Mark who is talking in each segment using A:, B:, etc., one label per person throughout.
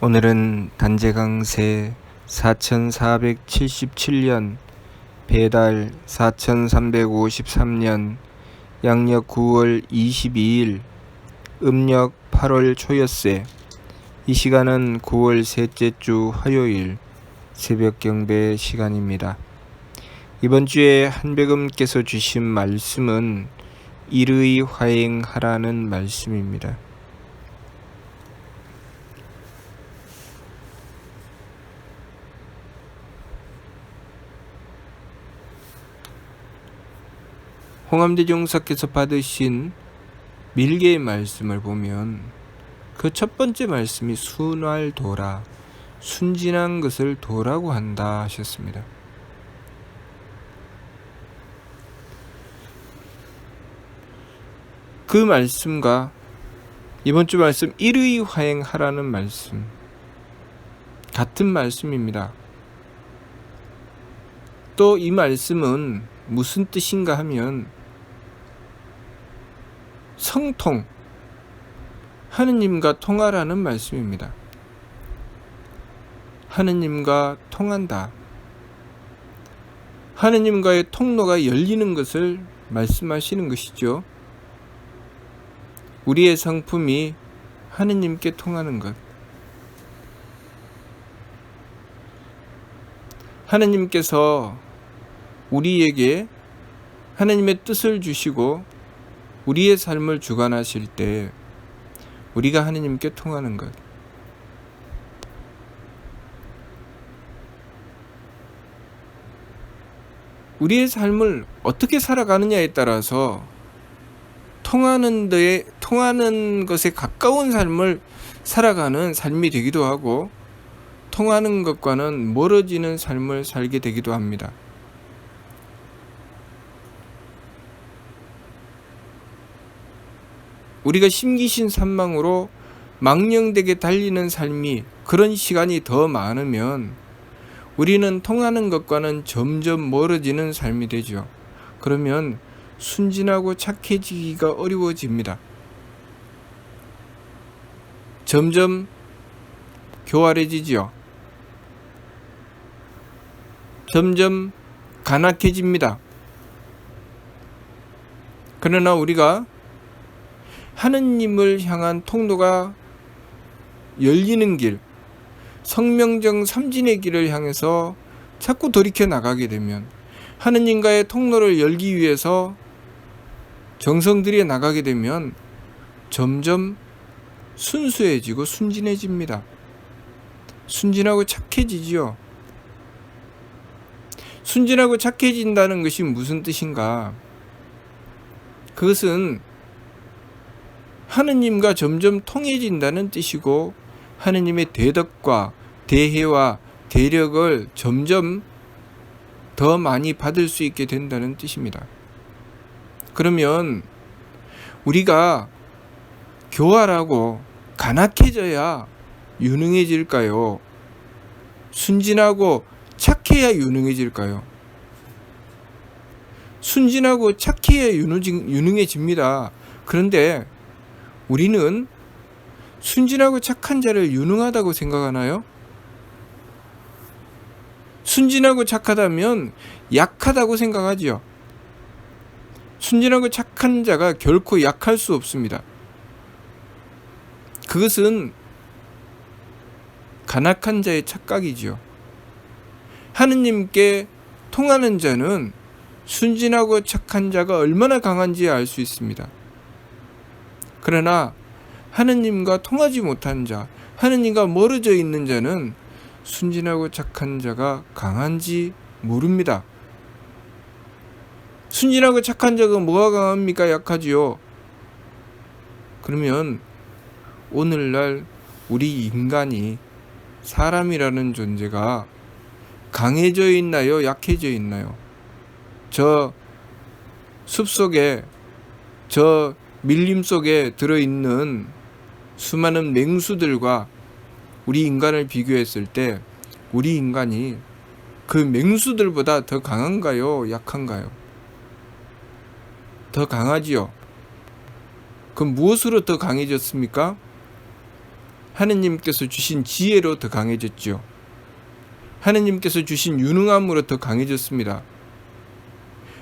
A: 오늘은 단재강세 4477년 배달 4353년 양력 9월 22일 음력 8월 초여세. 이 시간은 9월 셋째 주 화요일 새벽 경배 시간입니다. 이번 주에 한백음께서 주신 말씀은 일의 화행하라는 말씀입니다. 홍암대종사께서 받으신 밀계의 말씀을 보면 그 첫 번째 말씀이 순활도라, 순진한 것을 도라고 한다 하셨습니다. 그 말씀과 이번 주 말씀 일의 화행하라는 말씀 같은 말씀입니다. 또 이 말씀은 무슨 뜻인가 하면 성통, 하느님과 통하라는 말씀입니다. 하느님과 통한다. 하느님과의 통로가 열리는 것을 말씀하시는 것이죠. 우리의 성품이 하느님께 통하는 것. 하느님께서 우리에게 하느님의 뜻을 주시고 우리의 삶을 주관하실 때 우리가 하느님께 통하는 것. 우리의 삶을 어떻게 살아가느냐에 따라서 통하는 것에 가까운 삶을 살아가는 삶이 되기도 하고 통하는 것과는 멀어지는 삶을 살게 되기도 합니다. 우리가 심기신산망으로 망령되게 달리는 삶이 그런 시간이 더 많으면 우리는 통하는 것과는 점점 멀어지는 삶이 되죠. 그러면 순진하고 착해지기가 어려워집니다. 점점 교활해지죠. 점점 간악해집니다. 그러나 우리가 하느님을 향한 통로가 열리는 길, 성명정 삼진의 길을 향해서 자꾸 돌이켜 나가게 되면 하느님과의 통로를 열기 위해서 정성 들여 나가게 되면 점점 순수해지고 순진해집니다. 순진하고 착해지지요. 순진하고 착해진다는 것이 무슨 뜻인가? 그것은 하느님과 점점 통해진다는 뜻이고 하느님의 대덕과 대혜와 대력을 점점 더 많이 받을 수 있게 된다는 뜻입니다. 그러면 우리가 교활하고 간악해져야 유능해질까요? 순진하고 착해야 유능해질까요? 순진하고 착해야 유능해집니다. 그런데 우리는 순진하고 착한 자를 유능하다고 생각하나요? 순진하고 착하다면 약하다고 생각하지요. 순진하고 착한 자가 결코 약할 수 없습니다. 그것은 간악한 자의 착각이지요. 하느님께 통하는 자는 순진하고 착한 자가 얼마나 강한지 알 수 있습니다. 그러나 하느님과 통하지 못한 자, 하느님과 멀어져 있는 자는 순진하고 착한 자가 강한지 모릅니다. 순진하고 착한 자가 뭐가 강합니까? 약하지요. 그러면 오늘날 우리 인간이 사람이라는 존재가 강해져 있나요? 약해져 있나요? 저 숲속에 저 밀림 속에 들어있는 수많은 맹수들과 우리 인간을 비교했을 때 우리 인간이 그 맹수들보다 더 강한가요? 약한가요? 더 강하지요. 그럼 무엇으로 더 강해졌습니까? 하느님께서 주신 지혜로 더 강해졌죠. 하느님께서 주신 유능함으로 더 강해졌습니다.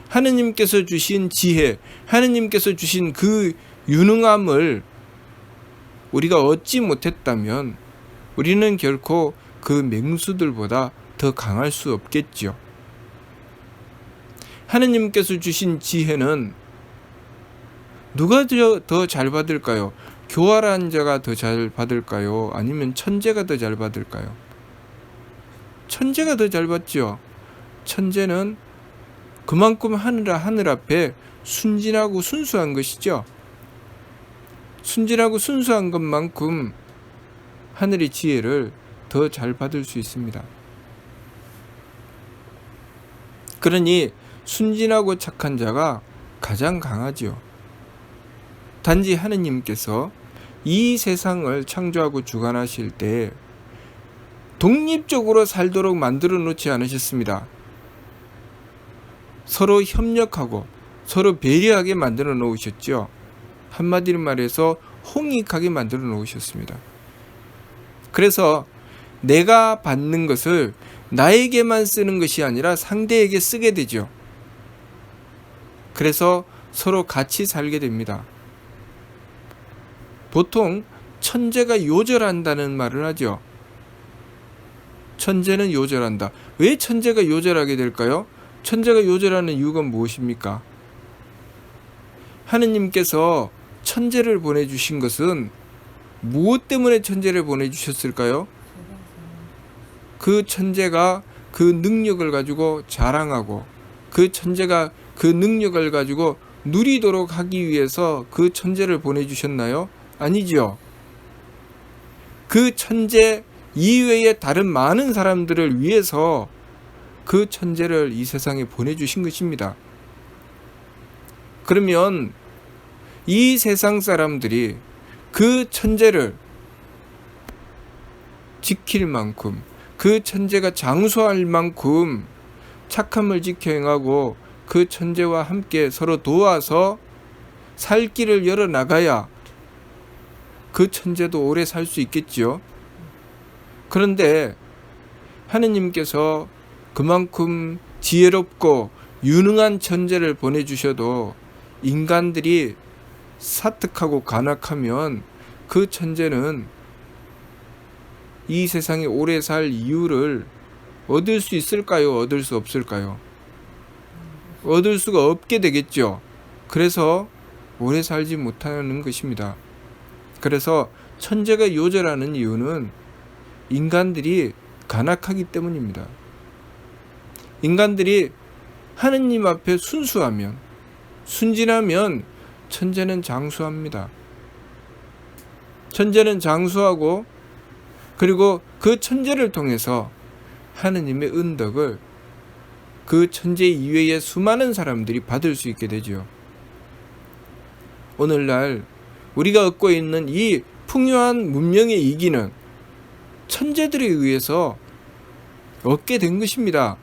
A: 하느님께서 주신 지혜, 하느님께서 주신 그 유능함을 우리가 얻지 못했다면 우리는 결코 그 맹수들보다 더 강할 수 없겠죠. 하느님께서 주신 지혜는 누가 더 잘 받을까요? 교활한 자가 더 잘 받을까요? 아니면 천재가 더 잘 받을까요? 천재가 더 잘 받죠. 천재는 그만큼 하늘 앞에 순진하고 순수한 것이죠. 순진하고 순수한 것만큼 하늘의 지혜를 더 잘 받을 수 있습니다. 그러니 순진하고 착한 자가 가장 강하지요. 단지 하느님께서 이 세상을 창조하고 주관하실 때 독립적으로 살도록 만들어 놓지 않으셨습니다. 서로 협력하고 서로 배려하게 만들어 놓으셨죠. 한마디로 말해서 홍익하게 만들어 놓으셨습니다. 그래서 내가 받는 것을 나에게만 쓰는 것이 아니라 상대에게 쓰게 되죠. 그래서 서로 같이 살게 됩니다. 보통 천재가 요절한다는 말을 하죠. 천재는 요절한다. 왜 천재가 요절하게 될까요? 천재가 요절하는 이유가 무엇입니까? 하느님께서 천재를 보내주신 것은 무엇 때문에 천재를 보내주셨을까요? 그 천재가 그 능력을 가지고 자랑하고 그 천재가 그 능력을 가지고 누리도록 하기 위해서 그 천재를 보내주셨나요? 아니죠. 그 천재 이외의 다른 많은 사람들을 위해서 그 천재를 이 세상에 보내주신 것입니다. 그러면 이 세상 사람들이 그 천재를 지킬 만큼, 그 천재가 장수할 만큼 착함을 지켜 행하고 그 천재와 함께 서로 도와서 살 길을 열어나가야 그 천재도 오래 살 수 있겠지요. 그런데 하느님께서 그만큼 지혜롭고 유능한 천재를 보내주셔도 인간들이 사특하고 간악하면 그 천재는 이 세상에 오래 살 이유를 얻을 수 있을까요? 얻을 수 없을까요? 얻을 수가 없게 되겠죠. 그래서 오래 살지 못하는 것입니다. 그래서 천재가 요절하는 이유는 인간들이 간악하기 때문입니다. 인간들이 하느님 앞에 순수하면, 순진하면 천재는 장수합니다. 천재는 장수하고 그리고 그 천재를 통해서 하느님의 은덕을 그 천재 이외의 수많은 사람들이 받을 수 있게 되죠. 오늘날 우리가 얻고 있는 이 풍요한 문명의 이기는 천재들에 의해서 얻게 된 것입니다.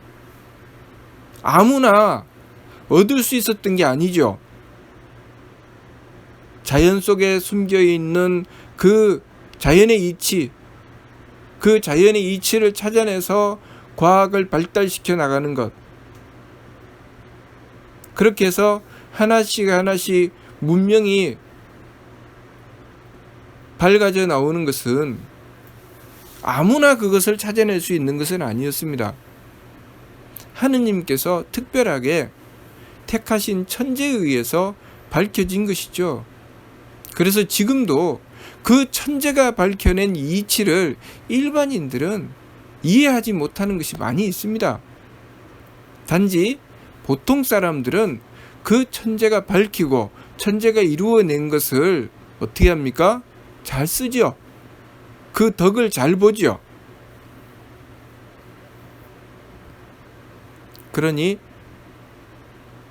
A: 아무나 얻을 수 있었던 게 아니죠. 자연 속에 숨겨 있는 그 자연의 이치, 그 자연의 이치를 찾아내서 과학을 발달시켜 나가는 것. 그렇게 해서 하나씩 하나씩 문명이 밝아져 나오는 것은 아무나 그것을 찾아낼 수 있는 것은 아니었습니다. 하느님께서 특별하게 택하신 천재에 의해서 밝혀진 것이죠. 그래서 지금도 그 천재가 밝혀낸 이치를 일반인들은 이해하지 못하는 것이 많이 있습니다. 단지 보통 사람들은 그 천재가 밝히고 천재가 이루어낸 것을 어떻게 합니까? 잘 쓰죠. 그 덕을 잘 보죠. 그러니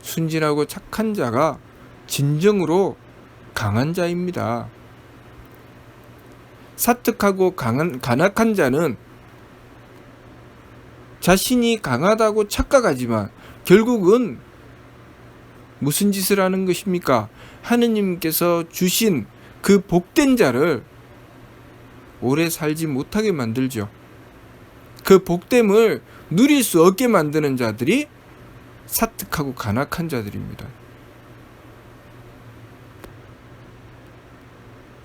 A: 순진하고 착한 자가 진정으로 강한 자입니다. 사특하고 간악한 자는 자신이 강하다고 착각하지만 결국은 무슨 짓을 하는 것입니까? 하느님께서 주신 그 복된 자를 오래 살지 못하게 만들죠. 그 복됨을 누릴 수 없게 만드는 자들이 사특하고 간악한 자들입니다.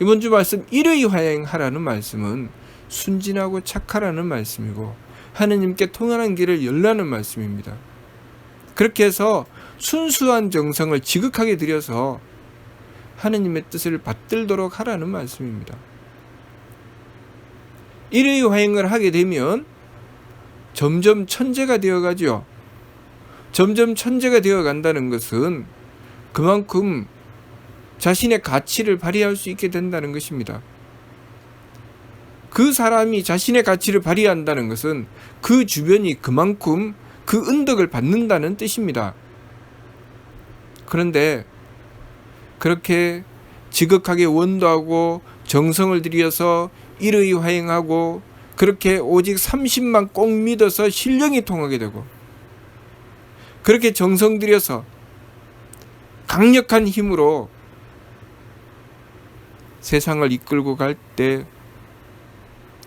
A: 이번 주 말씀 일의 화행하라는 말씀은 순진하고 착하라는 말씀이고 하느님께 통하는 길을 열라는 말씀입니다. 그렇게 해서 순수한 정성을 지극하게 들여서 하느님의 뜻을 받들도록 하라는 말씀입니다. 일의 화행을 하게 되면 점점 천재가 되어가죠. 점점 천재가 되어간다는 것은 그만큼 자신의 가치를 발휘할 수 있게 된다는 것입니다. 그 사람이 자신의 가치를 발휘한다는 것은 그 주변이 그만큼 그 은덕을 받는다는 뜻입니다. 그런데 그렇게 지극하게 원도하고 정성을 들여서 일의 화행하고 그렇게 오직 30만 꼭 믿어서 신령이 통하게 되고 그렇게 정성 들여서 강력한 힘으로 세상을 이끌고 갈 때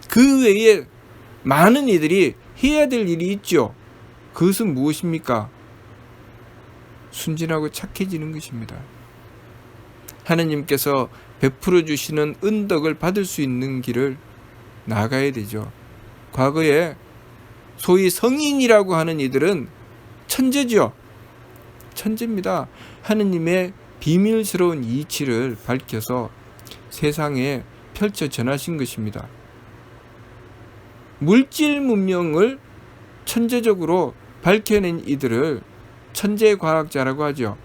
A: 그 외에 많은 이들이 해야 될 일이 있죠. 그것은 무엇입니까? 순진하고 착해지는 것입니다. 하느님께서 베풀어 주시는 은덕을 받을 수 있는 길을 나가야 되죠. 과거에 소위 성인이라고 하는 이들은 천재죠. 천재입니다. 하느님의 비밀스러운 이치를 밝혀서 세상에 펼쳐 전하신 것입니다. 물질 문명을 천재적으로 밝혀낸 이들을 천재과학자라고 하죠.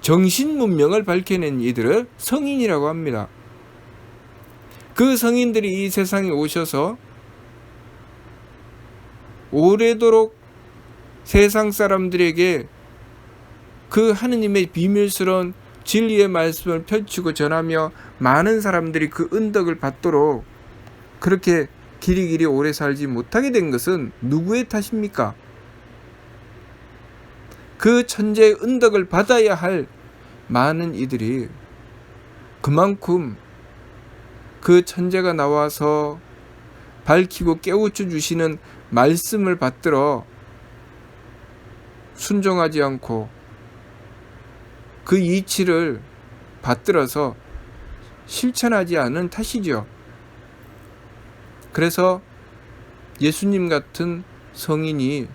A: 정신 문명을 밝혀낸 이들을 성인이라고 합니다. 그 성인들이 이 세상에 오셔서 오래도록 세상 사람들에게 그 하느님의 비밀스러운 진리의 말씀을 펼치고 전하며 많은 사람들이 그 은덕을 받도록 그렇게 길이길이 오래 살지 못하게 된 것은 누구의 탓입니까? 그 천재의 은덕을 받아야 할 많은 이들이 그만큼 그 천재가 나와서 밝히고 깨우쳐 주시는 말씀을 받들어 순종하지 않고 그 이치를 받들어서 실천하지 않은 탓이죠. 그래서 예수님 같은 성인이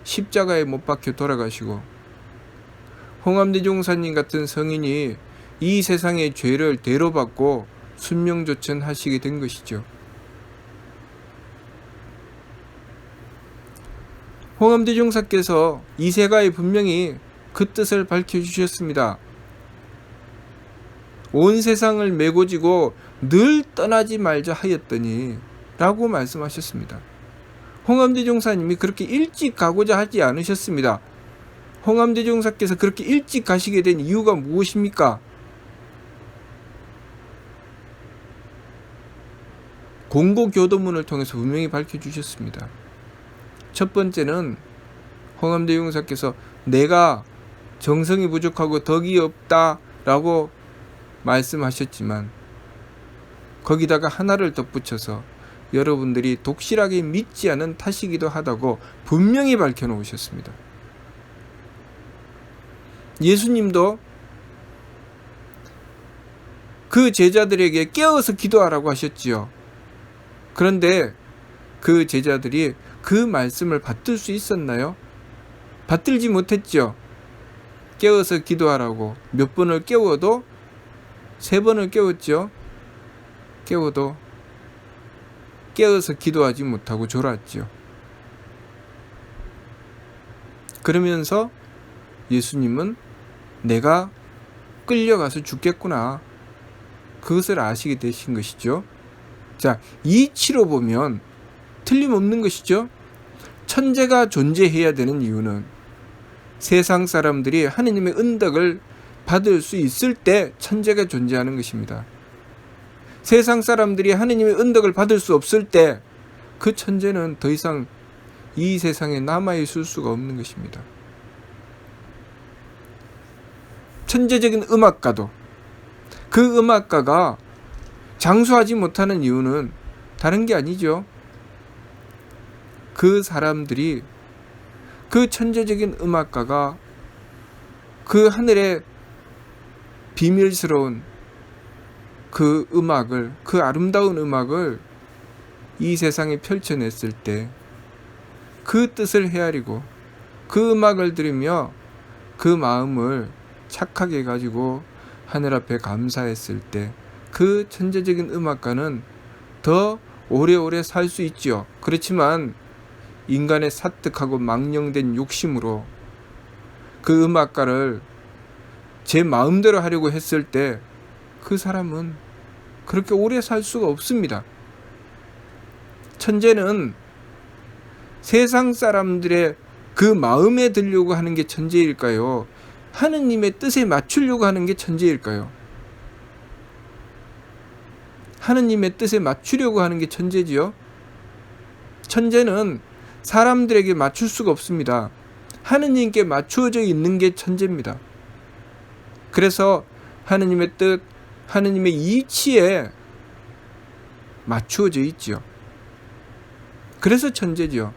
A: 십자가에 못 박혀 돌아가시고 홍암대 종사님 같은 성인이 이 세상의 죄를 대로받고 순명조천하시게 된 것이죠. 홍암대 종사께서 이세가에 분명히 그 뜻을 밝혀주셨습니다. 온 세상을 메고 지고 늘 떠나지 말자 하였더니 라고 말씀하셨습니다. 홍암대 종사님이 그렇게 일찍 가고자 하지 않으셨습니다. 홍암대 종사께서 그렇게 일찍 가시게 된 이유가 무엇입니까? 공고교도문을 통해서 분명히 밝혀주셨습니다. 첫 번째는 홍암대 종사께서 내가 정성이 부족하고 덕이 없다라고 말씀하셨지만 거기다가 하나를 덧붙여서 여러분들이 독실하게 믿지 않은 탓이기도 하다고 분명히 밝혀놓으셨습니다. 예수님도 그 제자들에게 깨어서 기도하라고 하셨지요. 그런데 그 제자들이 그 말씀을 받들 수 있었나요? 받들지 못했죠. 깨어서 기도하라고 몇 번을 깨워도 3번을 깨웠죠. 깨워도 깨어서 기도하지 못하고 졸았죠. 그러면서 예수님은 내가 끌려가서 죽겠구나. 그것을 아시게 되신 것이죠. 자, 이치로 보면 틀림없는 것이죠. 천재가 존재해야 되는 이유는 세상 사람들이 하느님의 은덕을 받을 수 있을 때 천재가 존재하는 것입니다. 세상 사람들이 하느님의 은덕을 받을 수 없을 때 그 천재는 더 이상 이 세상에 남아있을 수가 없는 것입니다. 천재적인 음악가도 그 음악가가 장수하지 못하는 이유는 다른 게 아니죠. 그 사람들이, 그 천재적인 음악가가 그 하늘의 비밀스러운 그 음악을, 그 아름다운 음악을 이 세상에 펼쳐냈을 때 그 뜻을 헤아리고 그 음악을 들으며 그 마음을 착하게 가지고 하늘 앞에 감사했을 때 그 천재적인 음악가는 더 오래오래 살 수 있지요. 그렇지만 인간의 사특하고 망령된 욕심으로 그 음악가를 제 마음대로 하려고 했을 때 그 사람은 그렇게 오래 살 수가 없습니다. 천재는 세상 사람들의 그 마음에 들려고 하는 게 천재일까요? 하느님의 뜻에 맞추려고 하는 게 천재일까요? 하느님의 뜻에 맞추려고 하는 게 천재지요. 천재는 사람들에게 맞출 수가 없습니다. 하느님께 맞추어져 있는 게 천재입니다. 그래서 하느님의 뜻, 하느님의 이치에 맞추어져 있지요. 그래서 천재지요.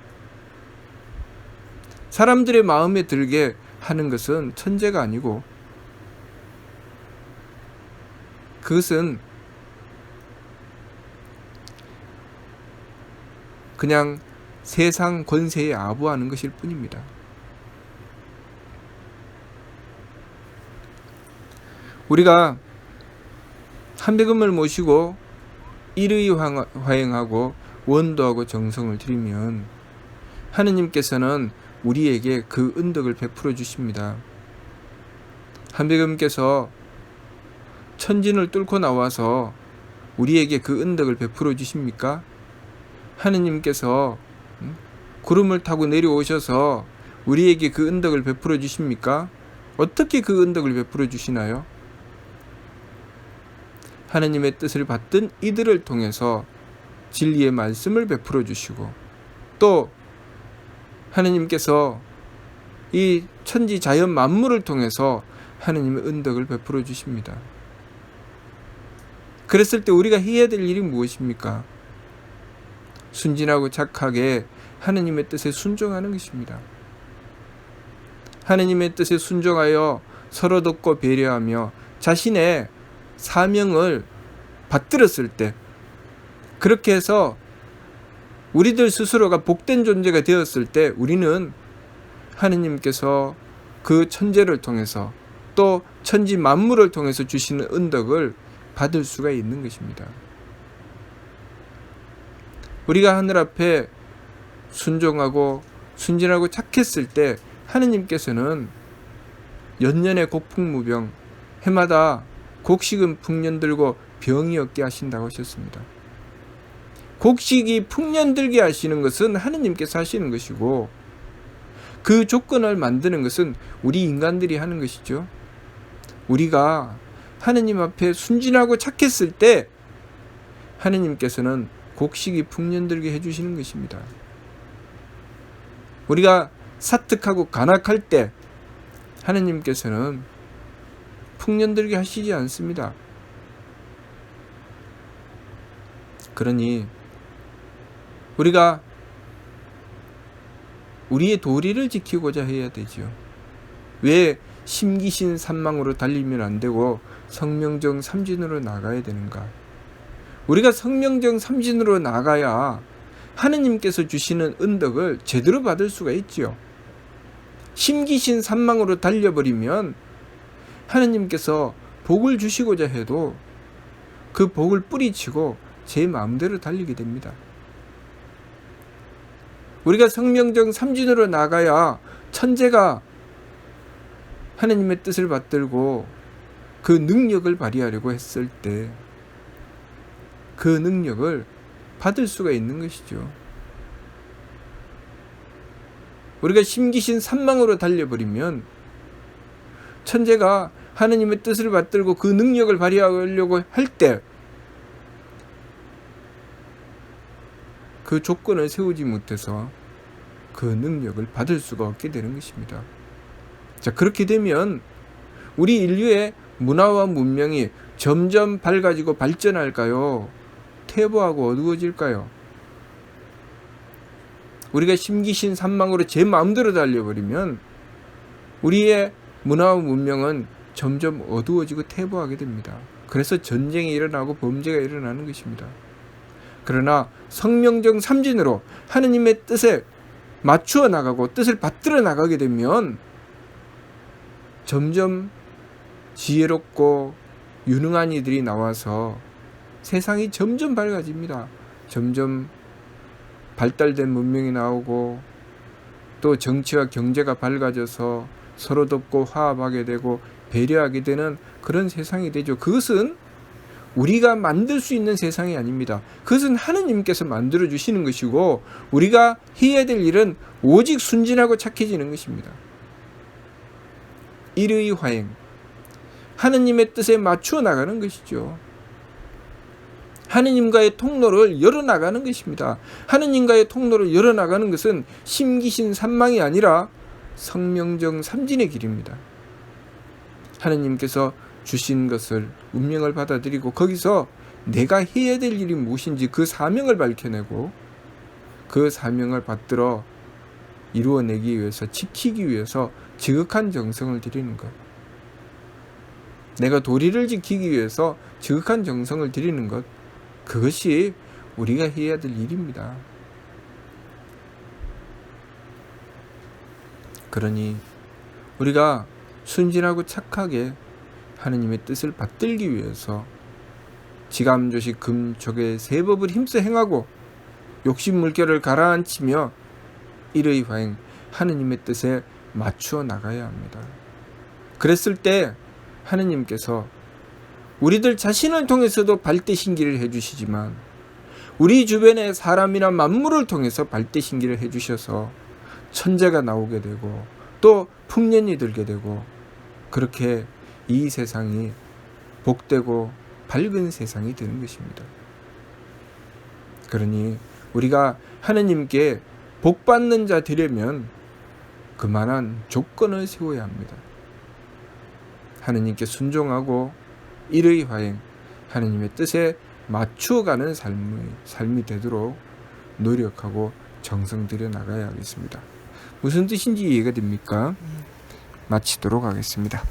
A: 사람들의 마음에 들게 하는 것은 천재가 아니고, 그것은 그냥 세상 권세에 아부하는 것일 뿐입니다. 우리가 한백음을 모시고 일의 화행하고 원도하고 정성을 드리면 하느님께서는 우리에게 그 은덕을 베풀어 주십니다. 한백음께서 천진을 뚫고 나와서 우리에게 그 은덕을 베풀어 주십니까? 하느님께서 구름을 타고 내려오셔서 우리에게 그 은덕을 베풀어 주십니까? 어떻게 그 은덕을 베풀어 주시나요? 하느님의 뜻을 받든 이들을 통해서 진리의 말씀을 베풀어 주시고, 또 하느님께서 이 천지 자연 만물을 통해서 하느님의 은덕을 베풀어 주십니다. 그랬을 때 우리가 해야 될 일이 무엇입니까? 순진하고 착하게 하느님의 뜻에 순종하는 것입니다. 하느님의 뜻에 순종하여 서로 돕고 배려하며 자신의 사명을 받들었을 때, 그렇게 해서 우리들 스스로가 복된 존재가 되었을 때 우리는 하느님께서 그 천재를 통해서 또 천지 만물을 통해서 주시는 은덕을 받을 수가 있는 것입니다. 우리가 하늘 앞에 순종하고 순진하고 착했을 때 하느님께서는 연년에 곡풍무병, 해마다 곡식은 풍년들고 병이 없게 하신다고 하셨습니다. 곡식이 풍년들게 하시는 것은 하느님께서 하시는 것이고, 그 조건을 만드는 것은 우리 인간들이 하는 것이죠. 우리가 하느님 앞에 순진하고 착했을 때 하느님께서는 곡식이 풍년들게 해주시는 것입니다. 우리가 사특하고 간악할 때 하느님께서는 풍년들게 하시지 않습니다. 그러니 우리가 우리의 도리를 지키고자 해야 되지요. 왜 심기신 산망으로 달리면 안 되고 성명정 삼진으로 나가야 되는가? 우리가 성명정 삼진으로 나가야 하느님께서 주시는 은덕을 제대로 받을 수가 있지요. 심기신 산망으로 달려버리면 하느님께서 복을 주시고자 해도 그 복을 뿌리치고 제 마음대로 달리게 됩니다. 우리가 성명정 삼진으로 나가야 천재가 하느님의 뜻을 받들고 그 능력을 발휘하려고 했을 때 그 능력을 받을 수가 있는 것이죠. 우리가 심기신 산망으로 달려버리면 천재가 하느님의 뜻을 받들고 그 능력을 발휘하려고 할 때 그 조건을 세우지 못해서 그 능력을 받을 수가 없게 되는 것입니다. 자, 그렇게 되면 우리 인류의 문화와 문명이 점점 밝아지고 발전할까요? 퇴보하고 어두워질까요? 우리가 심기신 산망으로 제 마음대로 달려버리면 우리의 문화와 문명은 점점 어두워지고 퇴보하게 됩니다. 그래서 전쟁이 일어나고 범죄가 일어나는 것입니다. 그러나 성명정 삼진으로 하느님의 뜻에 맞추어 나가고 뜻을 받들어 나가게 되면 점점 지혜롭고 유능한 이들이 나와서 세상이 점점 밝아집니다. 점점 발달된 문명이 나오고 또 정치와 경제가 밝아져서 서로 돕고 화합하게 되고 배려하게 되는 그런 세상이 되죠. 그것은 우리가 만들 수 있는 세상이 아닙니다. 그것은 하느님께서 만들어 주시는 것이고 우리가 해야 될 일은 오직 순진하고 착해지는 것입니다. 일의 화행, 하느님의 뜻에 맞추어 나가는 것이죠. 하느님과의 통로를 열어나가는 것입니다. 하느님과의 통로를 열어나가는 것은 심기신 산망이 아니라 성명정 삼진의 길입니다. 하느님께서 주신 것을 운명을 받아들이고 거기서 내가 해야 될 일이 무엇인지 그 사명을 밝혀내고 그 사명을 받들어 이루어내기 위해서 지키기 위해서 지극한 정성을 들이는 것. 내가 도리를 지키기 위해서 지극한 정성을 들이는 것. 그것이 우리가 해야 될 일입니다. 그러니 우리가 순진하고 착하게 하느님의 뜻을 받들기 위해서 지감조식 금족의 세법을 힘써 행하고 욕심 물결을 가라앉히며 일의 화행 하느님의 뜻에 맞추어 나가야 합니다. 그랬을 때 하느님께서 우리들 자신을 통해서도 발대신기를 해주시지만 우리 주변의 사람이나 만물을 통해서 발대신기를 해주셔서 천재가 나오게 되고 또 풍년이 들게 되고 그렇게 이 세상이 복되고 밝은 세상이 되는 것입니다. 그러니 우리가 하느님께 복받는 자 되려면 그만한 조건을 세워야 합니다. 하느님께 순종하고 일의 화행, 하느님의 뜻에 맞추어가는 삶이 되도록 노력하고 정성 들여 나가야 하겠습니다. 무슨 뜻인지 이해가 됩니까? 마치도록 하겠습니다.